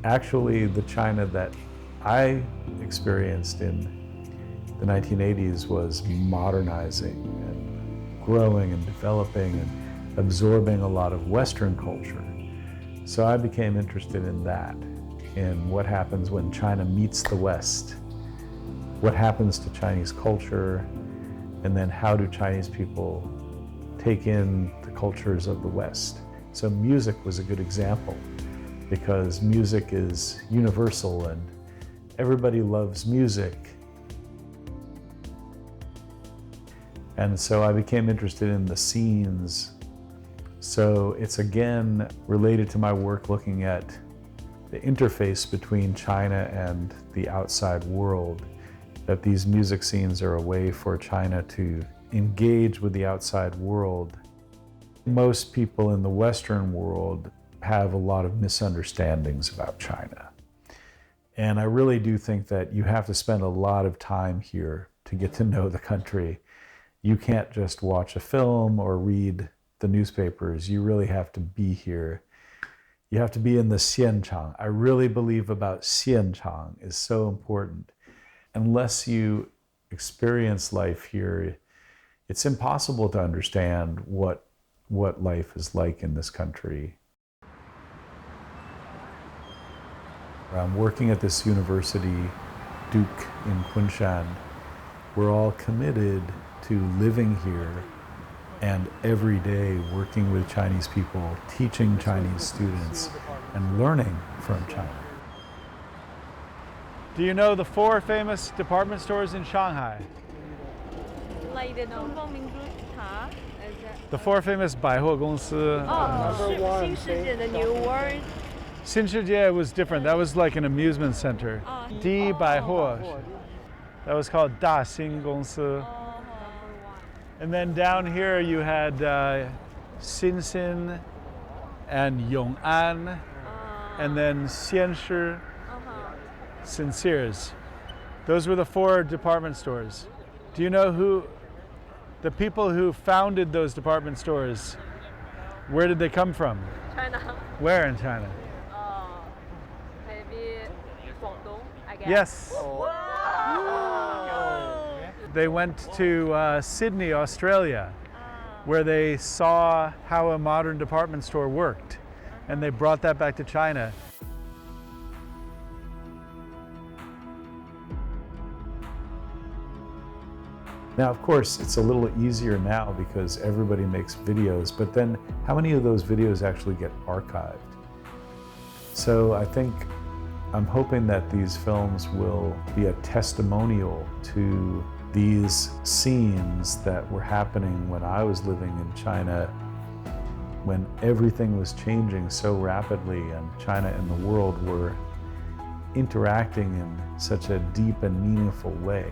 Actually, the China that I experienced in the 1980s was modernizing and growing and developing and absorbing a lot of Western culture. So I became interested in that, in what happens when China meets the West, what happens to Chinese culture, and then how do Chinese people take in the cultures of the West. So music was a good example, because music is universal and everybody loves music. And so I became interested in the scenes. So it's again related to my work looking at the interface between China and the outside world, that these music scenes are a way for China to engage with the outside world. Most people in the Western world have a lot of misunderstandings about China. And I really do think that you have to spend a lot of time here to get to know the country. You can't just watch a film or read the newspapers. You really have to be here. You have to be in the xianchang. I really believe about xianchang is so important. Unless you experience life here, it's impossible to understand what life is like in this country. I'm working at this university, Duke in Kunshan. We're all committed to living here and every day working with Chinese people, teaching Chinese students, and learning from China. Do you know the 4 famous department stores in Shanghai? Like the The 4 famous 百货公司. the New World. 新世界 was different. That was like an amusement center. 第一百货. That was called 大新公司. And then down here you had Xinxin and Yong'an, and then Xianshi, Sinceres. Those were the 4 department stores. Do you know the people who founded those department stores, where did they come from? China. Where in China? Maybe Guangdong, I guess. Yes. Wow. They went to Sydney, Australia, where they saw how a modern department store worked, and they brought that back to China. Now, of course, it's a little easier now because everybody makes videos, but then how many of those videos actually get archived? So I'm hoping that these films will be a testimonial to these scenes that were happening when I was living in China, when everything was changing so rapidly and China and the world were interacting in such a deep and meaningful way.